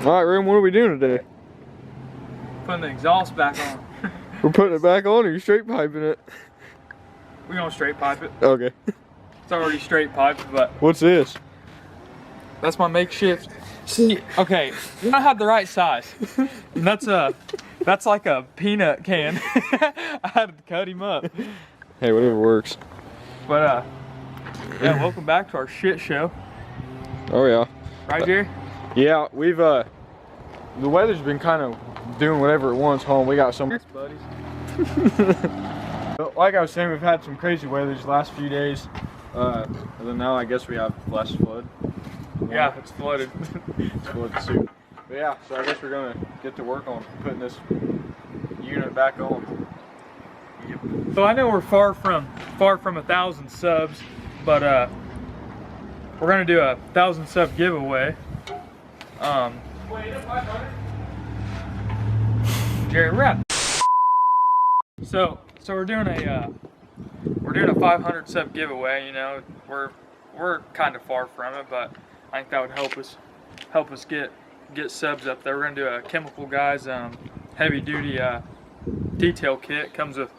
Alright, Rim, what are we doing today? Putting the exhaust back on. We're putting it back on, or you straight piping it? We're gonna straight pipe it. Okay. It's already straight piped, but What's this? that's my makeshift. See, okay, you don't have the right size. And that's like a peanut can. I had to cut him up. Hey, whatever works. But yeah, welcome back to our shit show. Oh yeah. Right, Jerry? Yeah, we've the weather's been kind of doing whatever it wants home. We got some buddies. But like I was saying, we've had some crazy weather these last few days. And then now I guess we have less flood. Yeah, it's flooded. It's flooded soon. But yeah, so I guess we're gonna get to work on putting this unit back on. Yep. So I know we're far from 1,000 subs, but we're gonna do a 1,000 sub giveaway. Jerry, we're So we're doing a 500 sub giveaway. You know, we're kind of far from it, but I think that would help us get subs up there. We're gonna do a Chemical Guys heavy duty detail kit. Comes with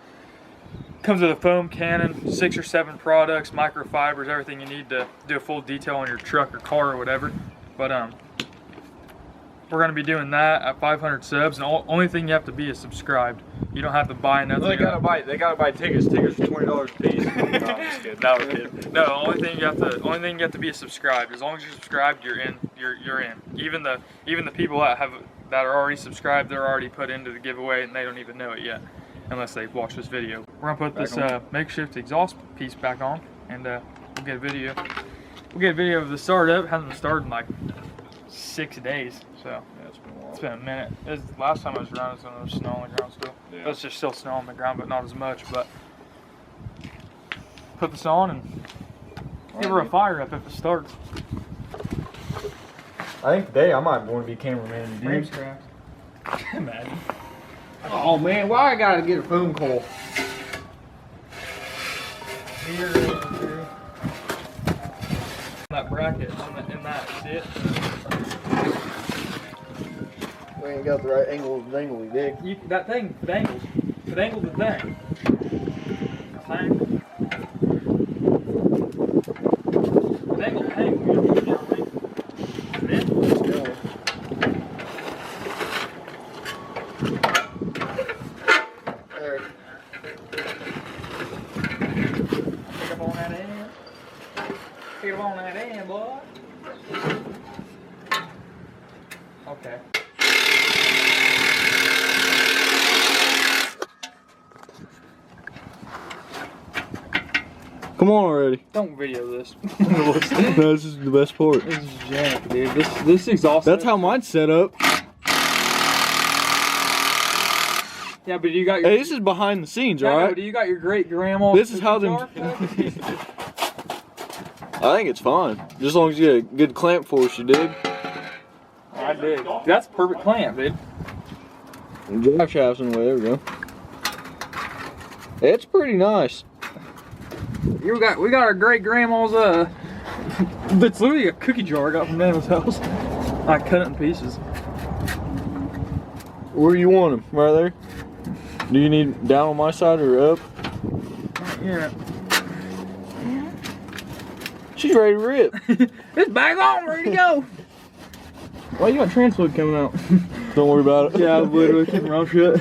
a foam cannon, 6 or 7 products, microfibers, everything you need to do a full detail on your truck or car or whatever. But we're gonna be doing that at 500 subs, and only thing you have to be is subscribed. You don't have to buy nothing. Well, they gotta buy tickets. Tickets are $20 a piece. No, I'm just kidding. No, we're kidding. No, only thing you have to be is subscribed. As long as you're subscribed, you're in. You're in. Even the people that are already subscribed, they're already put into the giveaway, and they don't even know it yet, unless they've watched this video. We're gonna put this makeshift exhaust piece back on, and we'll get a video. We'll get a video of the startup. It hasn't started in like 6 days, so Yeah, it's been a while. it's been a minute. Last time I was around, it was when there was snow on the ground still. Yeah. It's just still snow on the ground, but not as much. But put this on and give her a fire up if it starts. I think today I might want to be cameraman. Frame's cracked. Imagine. Oh man, why I gotta get a phone call? That bracket in that, see it? We ain't got the right angle of dangly dick. That thing, dangles. Dangles the thing. Dangle the thing. There. Pick up on that end. Pick up on that end, boy. Okay. Come on already. Don't video this. No, this is the best part. This is jank, dude. This exhaust. That's how mine's set up. Yeah, but you got your. Hey, this is behind the scenes, Yeah, alright? but you got your great grandma. This is how them. I think it's fine. Just as long as you get a good clamp force, you dig? I did. That's perfect clamp, dude. Drive shafts in the way, there we go. It's pretty nice. We got our great grandma's it's literally a cookie jar I got from Nana's house. I cut it in pieces. Where do you want them? Right there? Do you need down on my side or up? Yeah. She's ready to rip. It's back on, ready to go. Why you got trans fluid coming out? Don't worry about it. Yeah, I literally keep my mouth shut.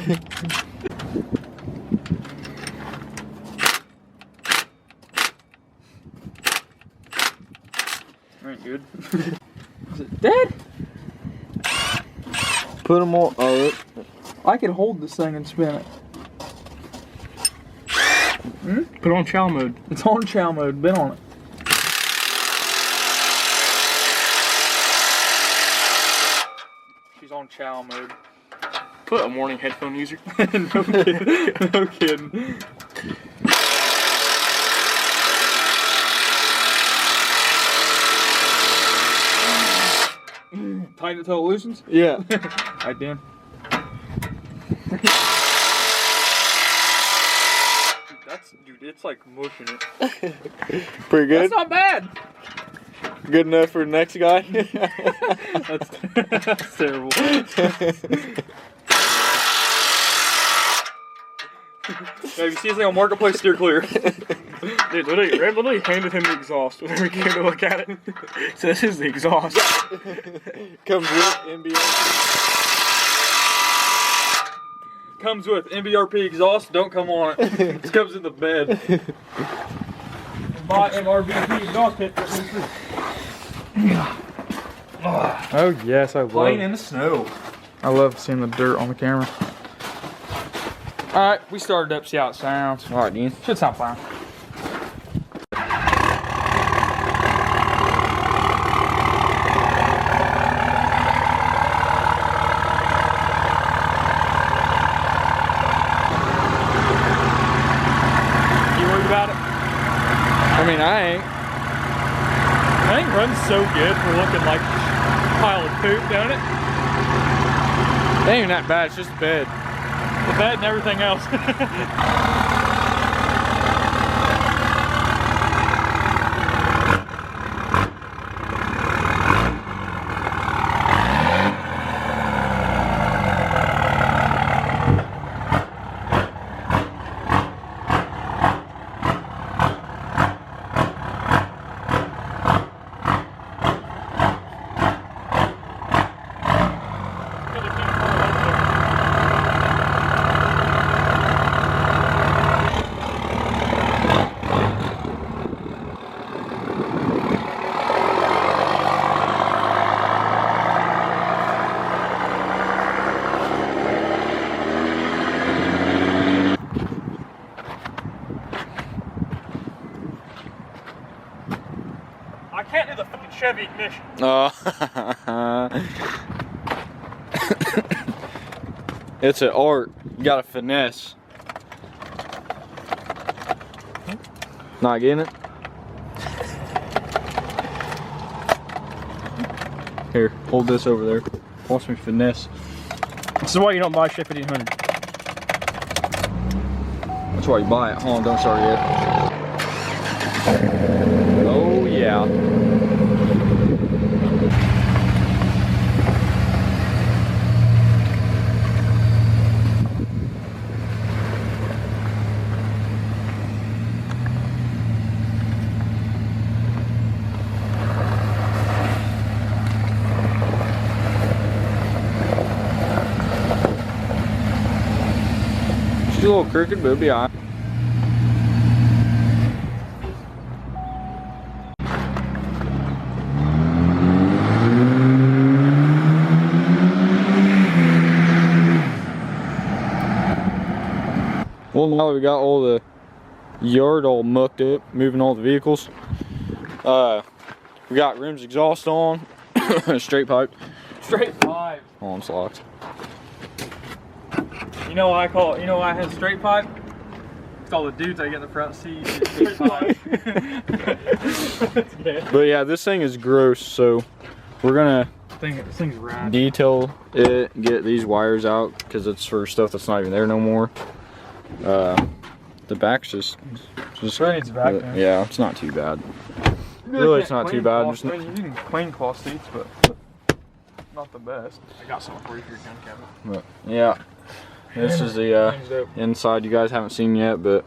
Ain't good. Is it dead? Put them on. Oh, I can hold this thing and spin it. Hmm? put it on chow mode. It's on chow mode. Been on it. She's on chow mode. Put a morning headphone user. No kidding. No kidding. Tighten it till it loosens? Yeah. Right then. Dude, it's like mushing it. Pretty good. That's not bad. Good enough for the next guy? That's terrible. Hey, if you see this thing on Marketplace, steer clear. Dude, Red literally handed him the exhaust whenever he came to look at it. So this is the exhaust. Comes with NBRP. Comes with NBRP exhaust, don't come on it. It comes in the bed. Bought MRBP exhaust kit. Oh yes, I love Playing in the snow. I love seeing the dirt on the camera. Alright, we started up, see how it sounds. Alright, Dean. Should sound fine. You worried about it? I mean, I ain't. I think it runs so good for looking like a pile of poop, don't it? It ain't even that bad, it's just a bed. The bed and everything else. I can't do the fucking Chevy ignition. It's an art. You gotta finesse. Not getting it? Here, hold this over there. Watch me finesse. This is why you don't buy Chevy 1500. That's why you buy it. Hold on, don't start yet. Oh yeah. She's a little crooked, but it'll be alright. Well, now that we got all the yard all mucked up, moving all the vehicles, we got rims, exhaust on, straight pipe. Straight pipe. On slots. You know why I call it? You know why I had straight pipe? It's all the dudes I get in the front seat. Straight pipe. But yeah, this thing is gross, so we're gonna This thing's rad. detail it, get these wires out because it's for stuff that's not even there no more. The back's just Sure needs vacuum. yeah, it's not too bad. Really, it's not too bad. Cloth, I mean, you can clean cloth seats, but not the best. I got some for you for your gun cabinet. But yeah, this is the inside. You guys haven't seen yet, but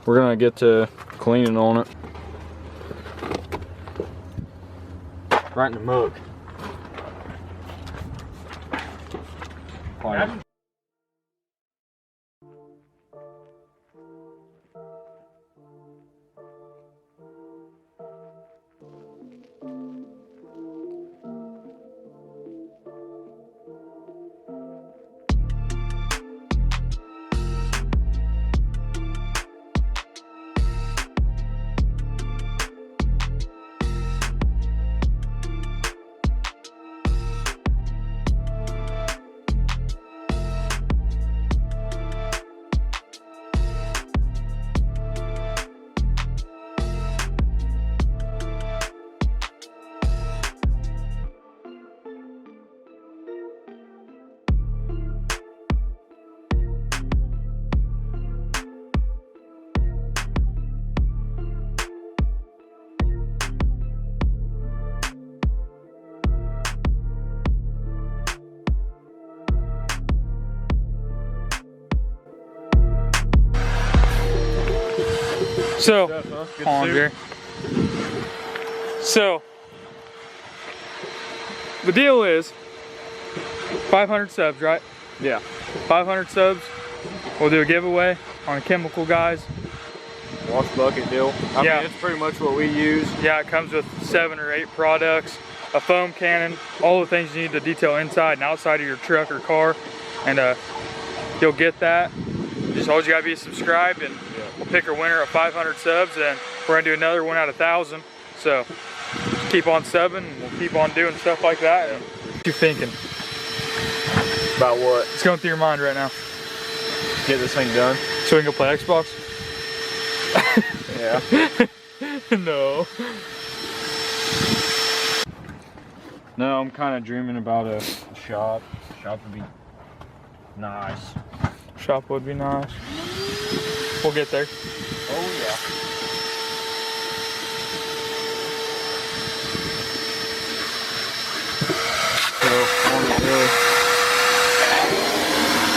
we're gonna get to cleaning on it. Right in the mug. Fine. So, Good stuff, huh? Good hold on, suit. Jerry. So, the deal is 500 subs, right? Yeah. 500 subs. We'll do a giveaway on the chemical guys. Wash bucket deal. I Yeah. mean, it's pretty much what we use. Yeah, it comes with 7 or 8 products, a foam cannon, all the things you need to detail inside and outside of your truck or car, and you'll get that. Just all you gotta be subscribed, and we'll pick a winner of 500 subs, and we're gonna do another one out of 1,000. So keep on subbing, and we'll keep on doing stuff like that. And what you thinking? About what? It's going through your mind right now. Get this thing done. So we can go play Xbox? Yeah. No. No, I'm kind of dreaming about a shop. Shop would be nice. Shop would be nice. We'll get there. Oh yeah.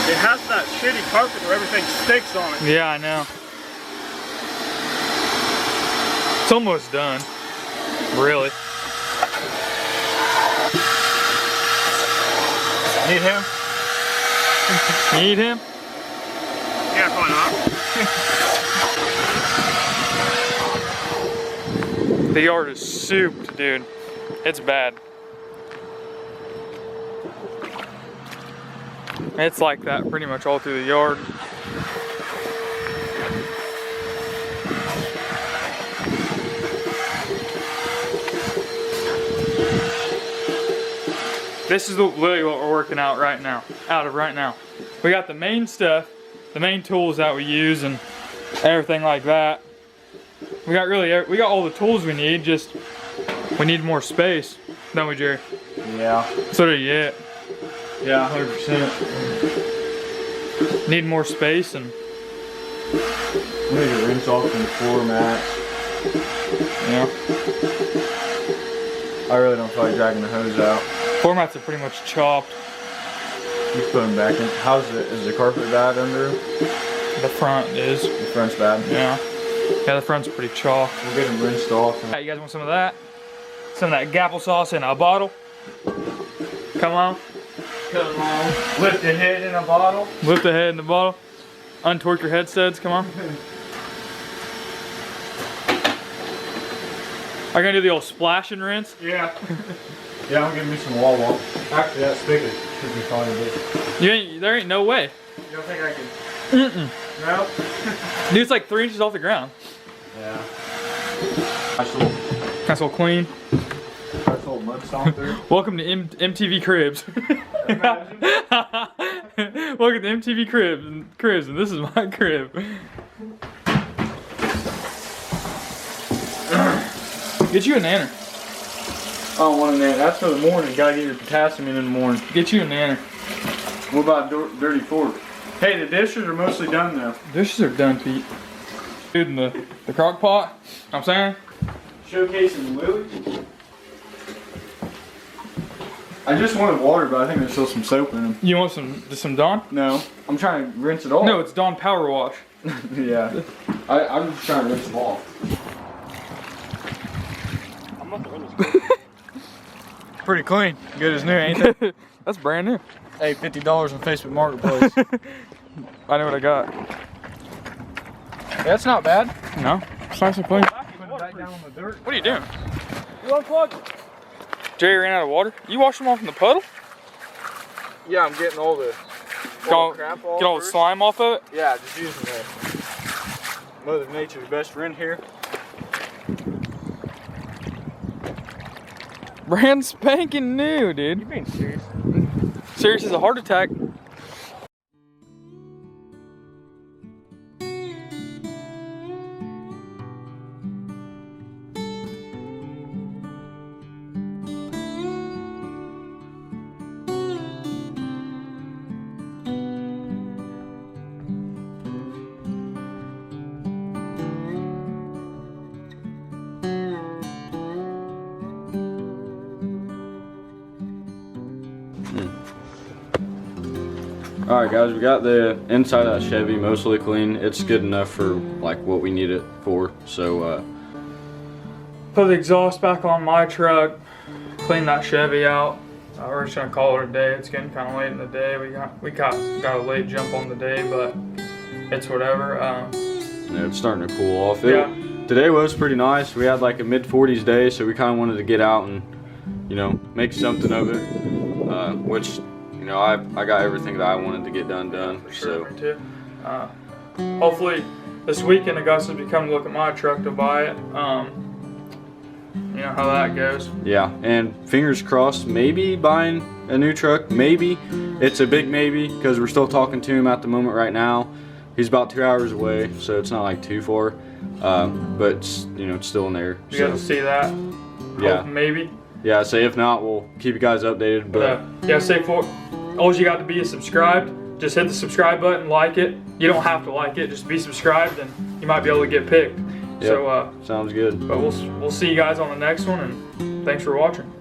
It has that shitty carpet where everything sticks on it. Yeah, I know. It's almost done. Really. Need him? You need him? Yeah, why not? The yard is souped, dude. It's bad. It's like that pretty much all through the yard. This is literally what we're working out right now. We got the main stuff, the main tools that we use and everything like that. We got all the tools we need, just we need more space, don't we, Jerry? Yeah. So do you. Yeah, 100%. Need more space, and We need to rinse off some floor mats. yeah, I really don't feel like dragging the hose out. floor mats are pretty much chopped. You put them back in. Is the carpet bad under? The front is. The front's bad. Yeah. Yeah, the front's pretty chalked. We'll get them rinsed off. You guys want some of that? Some of that gapple sauce in a bottle? Come on. Come on. Lift the head in a bottle. Lift the head in the bottle. Untorque your head studs, come on. Are you gonna do the old splash and rinse? Yeah. Yeah, I'm gonna give me some Wawa. Actually, that spigot should be fine to do. There ain't no way. You don't think I can? Mm-mm. No. Dude, it's like 3 inches off the ground. Yeah. Nice little clean. Nice little mud stomper. Welcome to MTV Cribs. Welcome to MTV Cribs, and this is my crib. Get you a nanner. I don't want a nanner. That's for the morning. Gotta get your potassium in the morning. Get you a nanner. What about dirty fork? Hey, the dishes are mostly done now. Dishes are done, Pete. Dude, in the crock pot, I'm saying? Showcasing Lily. I just wanted water, but I think there's still some soap in them. You want some Dawn? No, I'm trying to rinse it off. No, it's Dawn Power Wash. Yeah. I'm just trying to rinse them off. I'm not the one who's Pretty clean. Good as new, ain't it? That's brand new. Hey, $50 on Facebook Marketplace. I know what I got. That's not bad. No, it's nice and clean. Put it back down on the dirt. What are you doing? You unplug? Jerry ran out of water. You wash them off in the puddle? Yeah, I'm getting all the crap off Get all the first. slime off of it? Yeah, just using the Mother Nature's best friend here. Brand spanking new, dude. You being serious? Serious as a heart attack. Alright guys, we got the inside of that Chevy mostly clean. It's good enough for like what we need it for. So put the exhaust back on my truck, clean that Chevy out. We're just gonna call it a day. It's getting kind of late in the day. We got a late jump on the day, but it's whatever. yeah, it's starting to cool off. Yeah. Today was pretty nice. We had like a mid-40s day, so we kind of wanted to get out and, you know, make something of it. Which, you know, I got everything that I wanted to get done. For sure, me too. Hopefully this weekend Augusta's be coming to look at my truck to buy it. You know how that goes. Yeah, and fingers crossed, maybe buying a new truck. Maybe. It's a big maybe because we're still talking to him at the moment right now. He's about 2 hours away, so it's not like too far. But it's, you know, it's still in there. You guys will see that. Yeah. Hope maybe. Yeah, so if not, we'll keep you guys updated. But yeah, all you got to be is subscribed. Just hit the subscribe button, like it. You don't have to like it, just be subscribed, and you might be able to get picked. Yep. So sounds good. But we'll see you guys on the next one, and thanks for watching.